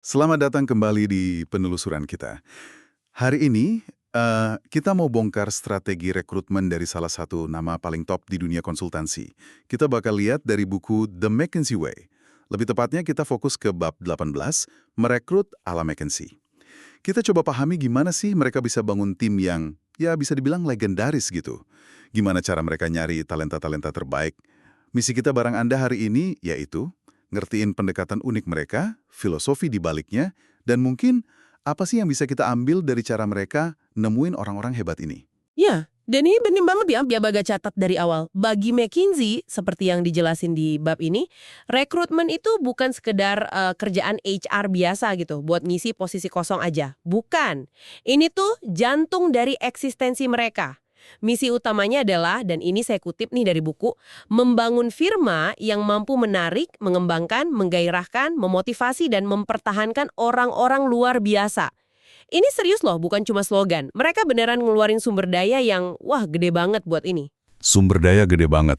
Selamat datang kembali di penelusuran kita. Hari ini, kita mau bongkar strategi rekrutmen dari salah satu nama paling top di dunia konsultansi. Kita bakal lihat dari buku The McKinsey Way. Lebih tepatnya kita fokus ke bab 18, merekrut ala McKinsey. Kita coba pahami gimana sih mereka bisa bangun tim yang, ya bisa dibilang legendaris gitu. Gimana cara mereka nyari talenta-talenta terbaik. Misi kita bareng Anda hari ini yaitu ngertiin pendekatan unik mereka, filosofi di baliknya, dan mungkin apa sih yang bisa kita ambil dari cara mereka nemuin orang-orang hebat ini. Ya, dan ini penting banget ya, biar Baga catat dari awal. Bagi McKinsey, seperti yang dijelasin di bab ini, rekrutmen itu bukan sekedar kerjaan HR biasa gitu, buat ngisi posisi kosong aja. Bukan. Ini tuh jantung dari eksistensi mereka. Misi utamanya adalah, dan ini saya kutip nih dari buku, membangun firma yang mampu menarik, mengembangkan, menggairahkan, memotivasi, dan mempertahankan orang-orang luar biasa. Ini serius loh, bukan cuma slogan. Mereka beneran ngeluarin sumber daya yang, wah, gede banget buat ini. Sumber daya gede banget.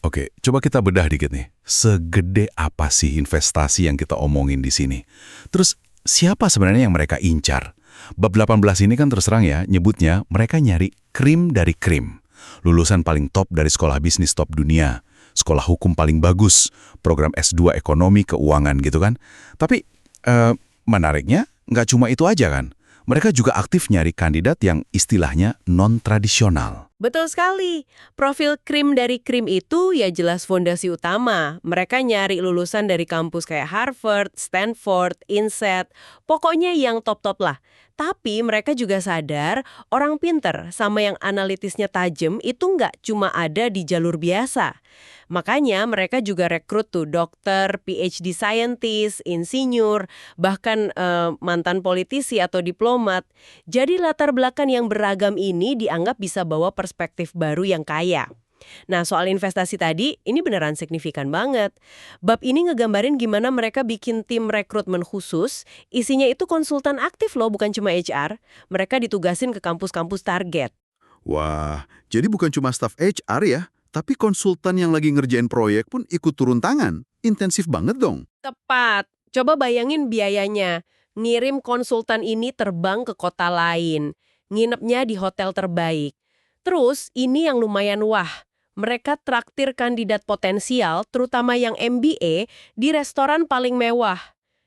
Oke, coba kita bedah dikit nih. Segede apa sih investasi yang kita omongin di sini? Terus, siapa sebenarnya yang mereka incar? Bab 18 ini kan terus terang ya, nyebutnya mereka nyari krim dari krim. Lulusan paling top dari sekolah bisnis top dunia. Sekolah hukum paling bagus. Program S2 ekonomi keuangan gitu kan. Tapi, menariknya, nggak cuma itu aja kan. Mereka juga aktif nyari kandidat yang istilahnya non-tradisional. Betul sekali. Profil krim dari krim itu ya jelas fondasi utama. Mereka nyari lulusan dari kampus kayak Harvard, Stanford, INSEAD, pokoknya yang top-top lah. Tapi mereka juga sadar orang pinter sama yang analitisnya tajam itu nggak cuma ada di jalur biasa. Makanya mereka juga rekrut tuh dokter, PhD scientist, insinyur, bahkan mantan politisi atau diplomat. Jadi latar belakang yang beragam ini dianggap bisa bawa perspektif baru yang kaya. Nah, soal investasi tadi, ini beneran signifikan banget. Bab ini ngegambarin gimana mereka bikin tim rekrutmen khusus, isinya itu konsultan aktif loh, bukan cuma HR. Mereka ditugasin ke kampus-kampus target. Wah, jadi bukan cuma staf HR ya, tapi konsultan yang lagi ngerjain proyek pun ikut turun tangan. Intensif banget dong. Tepat. Coba bayangin biayanya. Ngirim konsultan ini terbang ke kota lain. Nginepnya di hotel terbaik. Terus, ini yang lumayan wah. Mereka traktir kandidat potensial, terutama yang MBA, di restoran paling mewah.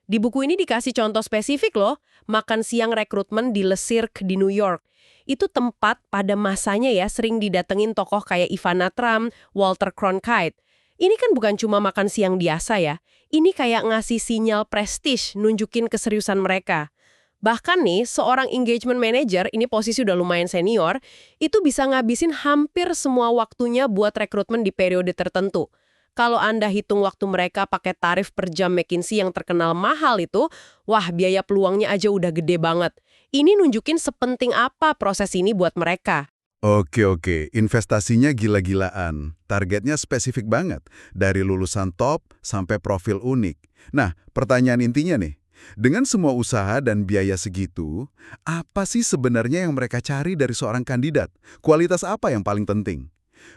Di buku ini dikasih contoh spesifik loh, makan siang rekrutmen di Le Cirque di New York. Itu tempat pada masanya ya sering didatengin tokoh kayak Ivana Trump, Walter Cronkite. Ini kan bukan cuma makan siang biasa ya, ini kayak ngasih sinyal prestis, nunjukin keseriusan mereka. Bahkan nih, seorang engagement manager, ini posisi udah lumayan senior, itu bisa ngabisin hampir semua waktunya buat rekrutmen di periode tertentu. Kalau Anda hitung waktu mereka pakai tarif per jam McKinsey yang terkenal mahal itu, wah biaya peluangnya aja udah gede banget. Ini nunjukin sepenting apa proses ini buat mereka. Oke, investasinya gila-gilaan. Targetnya spesifik banget, dari lulusan top sampai profil unik. Nah, pertanyaan intinya nih, dengan semua usaha dan biaya segitu, apa sih sebenarnya yang mereka cari dari seorang kandidat? Kualitas apa yang paling penting?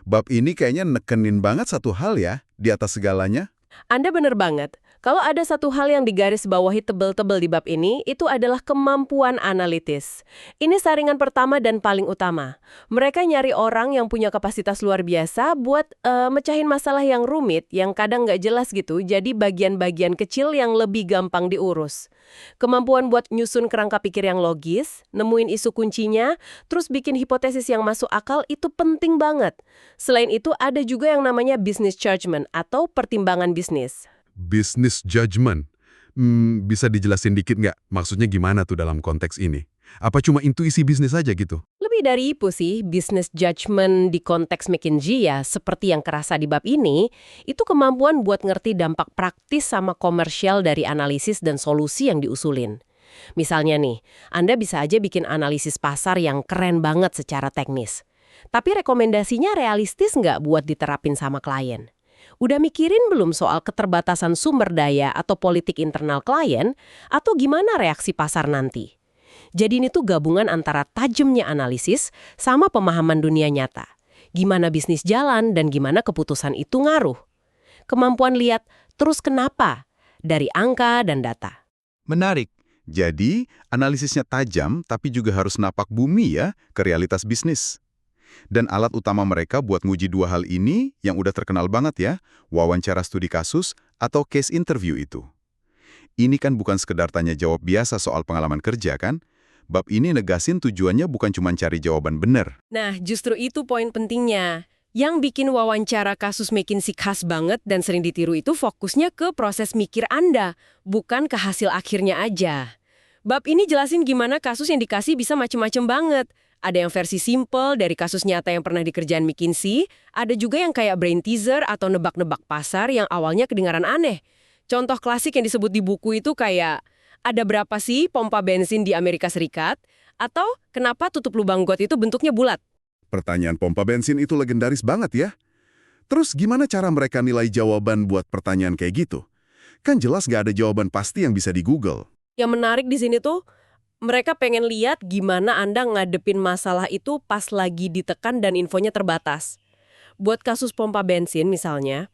Bab ini kayaknya nekenin banget satu hal ya, di atas segalanya. Anda bener banget. Kalau ada satu hal yang digaris bawahi tebel-tebel di bab ini, itu adalah kemampuan analitis. Ini saringan pertama dan paling utama. Mereka nyari orang yang punya kapasitas luar biasa buat mecahin masalah yang rumit, yang kadang nggak jelas gitu, jadi bagian-bagian kecil yang lebih gampang diurus. Kemampuan buat nyusun kerangka pikir yang logis, nemuin isu kuncinya, terus bikin hipotesis yang masuk akal itu penting banget. Selain itu ada juga yang namanya business judgment atau pertimbangan bisnis. Business judgment. Bisa dijelasin dikit nggak? Maksudnya gimana tuh dalam konteks ini? Apa cuma intuisi bisnis aja gitu? Lebih dari itu sih, business judgment di konteks McKinsey ya, seperti yang kerasa di bab ini, itu kemampuan buat ngerti dampak praktis sama komersial dari analisis dan solusi yang diusulin. Misalnya nih, Anda bisa aja bikin analisis pasar yang keren banget secara teknis. Tapi rekomendasinya realistis nggak buat diterapin sama klien? Udah mikirin belum soal keterbatasan sumber daya atau politik internal klien, atau gimana reaksi pasar nanti? Jadi ini tuh gabungan antara tajamnya analisis sama pemahaman dunia nyata. Gimana bisnis jalan dan gimana keputusan itu ngaruh. Kemampuan lihat terus kenapa dari angka dan data. Menarik. Jadi, analisisnya tajam tapi juga harus napak bumi ya ke realitas bisnis. Dan alat utama mereka buat nguji dua hal ini yang udah terkenal banget ya, wawancara studi kasus atau case interview itu. Ini kan bukan sekedar tanya jawab biasa soal pengalaman kerja kan? Bab ini negasin tujuannya bukan cuma cari jawaban benar. Nah, justru itu poin pentingnya. Yang bikin wawancara kasus McKinsey khas banget dan sering ditiru itu fokusnya ke proses mikir Anda, bukan ke hasil akhirnya aja. Bab ini jelasin gimana kasus yang dikasih bisa macem-macem banget. Ada yang versi simple dari kasus nyata yang pernah dikerjain McKinsey, ada juga yang kayak brain teaser atau nebak-nebak pasar yang awalnya kedengaran aneh. Contoh klasik yang disebut di buku itu kayak, ada berapa sih pompa bensin di Amerika Serikat? Atau kenapa tutup lubang got itu bentuknya bulat? Pertanyaan pompa bensin itu legendaris banget ya. Terus gimana cara mereka nilai jawaban buat pertanyaan kayak gitu? Kan jelas nggak ada jawaban pasti yang bisa di Google. Yang menarik di sini tuh, mereka pengen lihat gimana Anda ngadepin masalah itu pas lagi ditekan dan infonya terbatas. Buat kasus pompa bensin misalnya,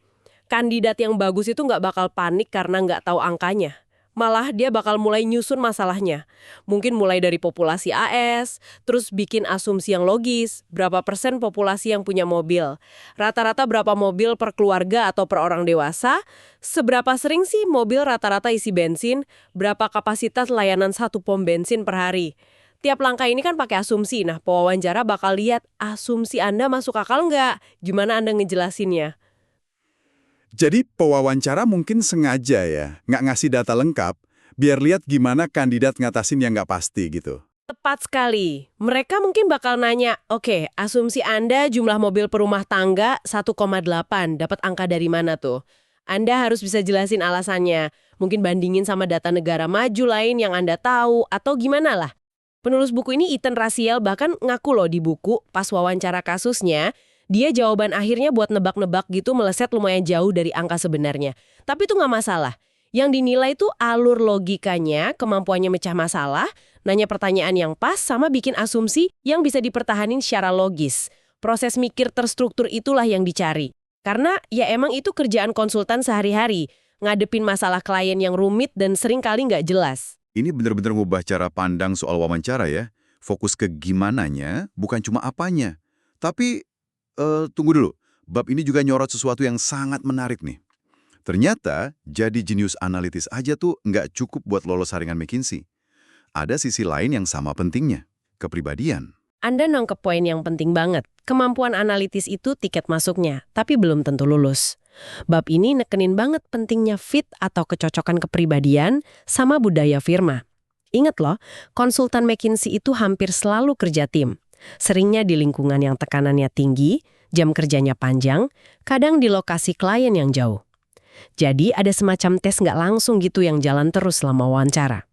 kandidat yang bagus itu nggak bakal panik karena nggak tahu angkanya. Malah dia bakal mulai nyusun masalahnya. Mungkin mulai dari populasi AS, terus bikin asumsi yang logis, berapa persen populasi yang punya mobil, rata-rata berapa mobil per keluarga atau per orang dewasa, seberapa sering sih mobil rata-rata isi bensin, berapa kapasitas layanan satu pom bensin per hari. Tiap langkah ini kan pakai asumsi, nah pewawancara bakal lihat asumsi Anda masuk akal nggak, gimana Anda ngejelasinnya. Jadi pewawancara mungkin sengaja ya, nggak ngasih data lengkap, biar lihat gimana kandidat ngatasin yang nggak pasti gitu. Tepat sekali. Mereka mungkin bakal nanya, oke, asumsi Anda jumlah mobil per rumah tangga 1,8, dapat angka dari mana tuh? Anda harus bisa jelasin alasannya. Mungkin bandingin sama data negara maju lain yang Anda tahu, atau gimana lah. Penulis buku ini Ethan Raziel bahkan ngaku loh di buku, pas wawancara kasusnya, dia jawaban akhirnya buat nebak-nebak gitu meleset lumayan jauh dari angka sebenarnya. Tapi itu nggak masalah. Yang dinilai itu alur logikanya, kemampuannya mecah masalah, nanya pertanyaan yang pas, sama bikin asumsi yang bisa dipertahanin secara logis. Proses mikir terstruktur itulah yang dicari. Karena ya emang itu kerjaan konsultan sehari-hari, ngadepin masalah klien yang rumit dan sering kali nggak jelas. Ini benar-benar ngubah cara pandang soal wawancara ya. Fokus ke gimananya, bukan cuma apanya. Tapi, tunggu dulu. Bab ini juga nyorot sesuatu yang sangat menarik nih. Ternyata, jadi jenius analitis aja tuh nggak cukup buat lolos saringan McKinsey. Ada sisi lain yang sama pentingnya, kepribadian. Anda nangkep poin yang penting banget. Kemampuan analitis itu tiket masuknya, tapi belum tentu lulus. Bab ini nekenin banget pentingnya fit atau kecocokan kepribadian sama budaya firma. Ingat loh, konsultan McKinsey itu hampir selalu kerja tim. Seringnya di lingkungan yang tekanannya tinggi, jam kerjanya panjang, kadang di lokasi klien yang jauh. Jadi ada semacam tes nggak langsung gitu yang jalan terus selama wawancara.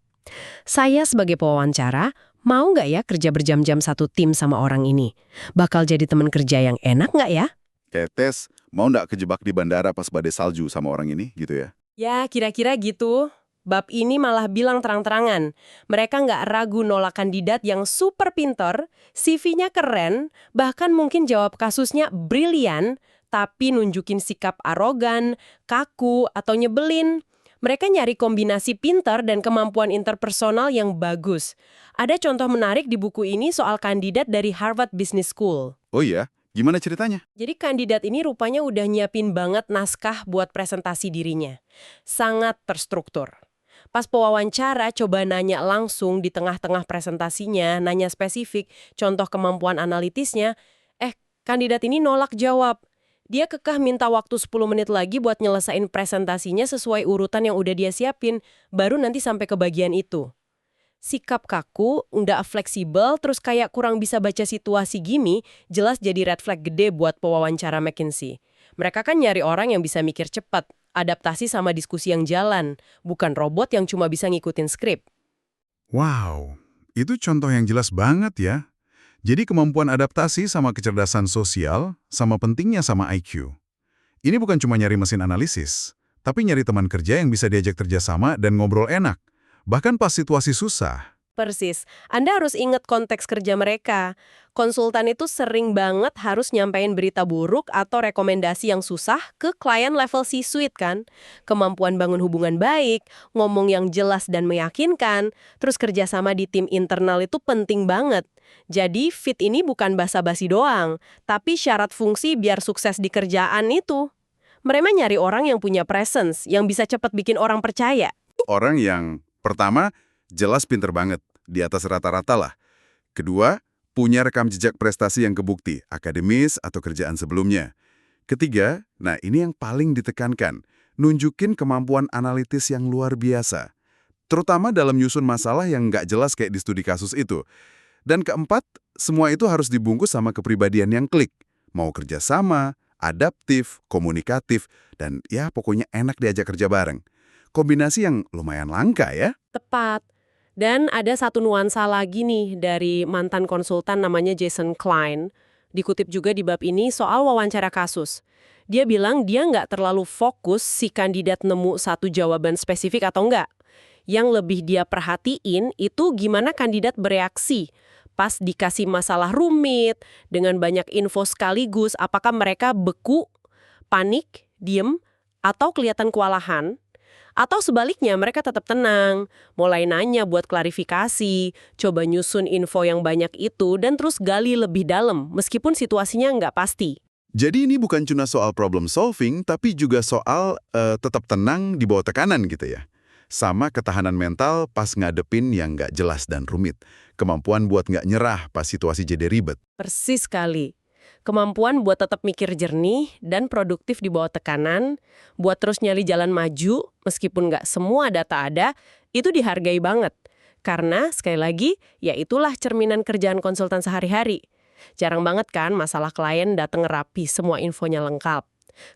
Saya sebagai pewawancara, mau nggak ya kerja berjam-jam satu tim sama orang ini? Bakal jadi teman kerja yang enak nggak ya? Kayak tes, mau nggak kejebak di bandara pas badai salju sama orang ini gitu ya? Ya, kira-kira gitu. Bab ini malah bilang terang-terangan. Mereka nggak ragu nolak kandidat yang super pinter, CV-nya keren, bahkan mungkin jawab kasusnya brilian, tapi nunjukin sikap arogan, kaku, atau nyebelin. Mereka nyari kombinasi pinter dan kemampuan interpersonal yang bagus. Ada contoh menarik di buku ini soal kandidat dari Harvard Business School. Oh iya? Gimana ceritanya? Jadi kandidat ini rupanya udah nyiapin banget naskah buat presentasi dirinya. Sangat terstruktur. Pas pewawancara coba nanya langsung di tengah-tengah presentasinya, nanya spesifik, contoh kemampuan analitisnya, kandidat ini nolak jawab. Dia kekeh minta waktu 10 menit lagi buat nyelesain presentasinya sesuai urutan yang udah dia siapin, baru nanti sampai ke bagian itu. Sikap kaku, nggak fleksibel, terus kayak kurang bisa baca situasi gini, jelas jadi red flag gede buat pewawancara McKinsey. Mereka kan nyari orang yang bisa mikir cepat, adaptasi sama diskusi yang jalan, bukan robot yang cuma bisa ngikutin skrip. Wow, itu contoh yang jelas banget ya. Jadi kemampuan adaptasi sama kecerdasan sosial, sama pentingnya sama IQ. Ini bukan cuma nyari mesin analisis, tapi nyari teman kerja yang bisa diajak kerjasama dan ngobrol enak. Bahkan pas situasi susah. Persis. Anda harus ingat konteks kerja mereka. Konsultan itu sering banget harus nyampein berita buruk atau rekomendasi yang susah ke klien level C-suite kan. Kemampuan bangun hubungan baik, ngomong yang jelas dan meyakinkan, terus kerjasama di tim internal itu penting banget. Jadi fit ini bukan basa-basi doang, tapi syarat fungsi biar sukses di kerjaan itu. Mereka nyari orang yang punya presence, yang bisa cepat bikin orang percaya. Orang yang pertama, jelas pinter banget, di atas rata-rata lah. Kedua, punya rekam jejak prestasi yang kebukti, akademis atau kerjaan sebelumnya. Ketiga, nah ini yang paling ditekankan, nunjukin kemampuan analitis yang luar biasa. Terutama dalam nyusun masalah yang nggak jelas kayak di studi kasus itu. Dan keempat, semua itu harus dibungkus sama kepribadian yang klik. Mau kerjasama, adaptif, komunikatif, dan ya pokoknya enak diajak kerja bareng. Kombinasi yang lumayan langka ya. Tepat. Dan ada satu nuansa lagi nih dari mantan konsultan namanya Jason Klein. Dikutip juga di bab ini soal wawancara kasus. Dia bilang dia nggak terlalu fokus si kandidat nemu satu jawaban spesifik atau enggak. Yang lebih dia perhatiin itu gimana kandidat bereaksi. Pas dikasih masalah rumit, dengan banyak info sekaligus, apakah mereka beku, panik, diem, atau kelihatan kewalahan. Atau sebaliknya mereka tetap tenang, mulai nanya buat klarifikasi, coba nyusun info yang banyak itu, dan terus gali lebih dalam, meskipun situasinya nggak pasti. Jadi ini bukan cuma soal problem solving, tapi juga soal tetap tenang di bawah tekanan gitu ya. Sama ketahanan mental pas ngadepin yang nggak jelas dan rumit. Kemampuan buat nggak nyerah pas situasi jadi ribet. Persis sekali. Kemampuan buat tetap mikir jernih dan produktif di bawah tekanan, buat terus nyari jalan maju, meskipun nggak semua data ada, itu dihargai banget. Karena, sekali lagi, ya itulah cerminan kerjaan konsultan sehari-hari. Jarang banget kan masalah klien datang rapi, semua infonya lengkap.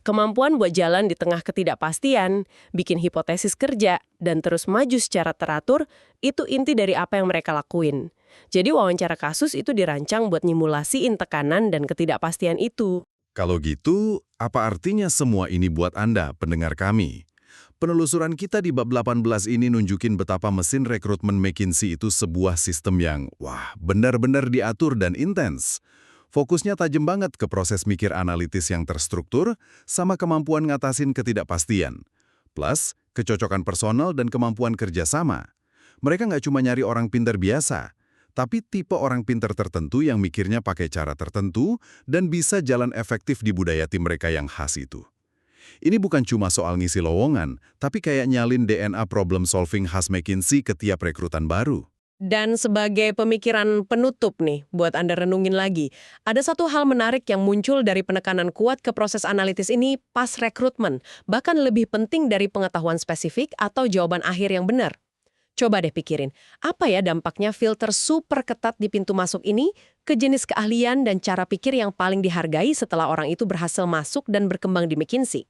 Kemampuan buat jalan di tengah ketidakpastian, bikin hipotesis kerja, dan terus maju secara teratur, itu inti dari apa yang mereka lakuin. Jadi wawancara kasus itu dirancang buat nyimulasiin tekanan dan ketidakpastian itu. Kalau gitu, apa artinya semua ini buat Anda, pendengar kami? Penelusuran kita di bab 18 ini nunjukin betapa mesin rekrutmen McKinsey itu sebuah sistem yang, benar-benar diatur dan intens. Fokusnya tajam banget ke proses mikir analitis yang terstruktur, sama kemampuan ngatasin ketidakpastian. Plus, kecocokan personal dan kemampuan kerjasama. Mereka nggak cuma nyari orang pintar biasa, tapi tipe orang pintar tertentu yang mikirnya pakai cara tertentu dan bisa jalan efektif di budaya tim mereka yang khas itu. Ini bukan cuma soal ngisi lowongan, tapi kayak nyalin DNA problem solving khas McKinsey ke tiap rekrutan baru. Dan sebagai pemikiran penutup nih, buat Anda renungin lagi, ada satu hal menarik yang muncul dari penekanan kuat ke proses analitis ini pas rekrutmen, bahkan lebih penting dari pengetahuan spesifik atau jawaban akhir yang benar. Coba deh pikirin, apa ya dampaknya filter super ketat di pintu masuk ini ke jenis keahlian dan cara pikir yang paling dihargai setelah orang itu berhasil masuk dan berkembang di McKinsey?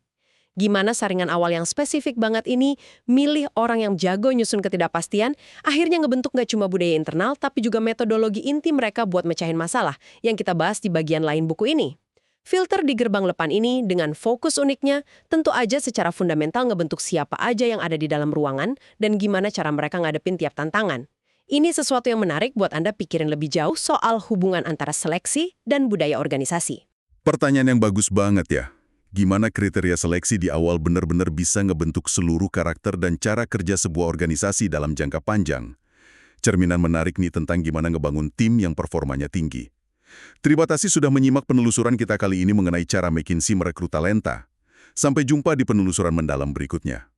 Gimana saringan awal yang spesifik banget ini milih orang yang jago nyusun ketidakpastian, akhirnya ngebentuk nggak cuma budaya internal, tapi juga metodologi inti mereka buat mecahin masalah yang kita bahas di bagian lain buku ini. Filter di gerbang depan ini dengan fokus uniknya, tentu aja secara fundamental ngebentuk siapa aja yang ada di dalam ruangan dan gimana cara mereka ngadepin tiap tantangan. Ini sesuatu yang menarik buat Anda pikirin lebih jauh soal hubungan antara seleksi dan budaya organisasi. Pertanyaan yang bagus banget ya. Gimana kriteria seleksi di awal benar-benar bisa ngebentuk seluruh karakter dan cara kerja sebuah organisasi dalam jangka panjang? Cerminan menarik nih tentang gimana ngebangun tim yang performanya tinggi. Terima kasih sudah menyimak penelusuran kita kali ini mengenai cara McKinsey merekrut talenta. Sampai jumpa di penelusuran mendalam berikutnya.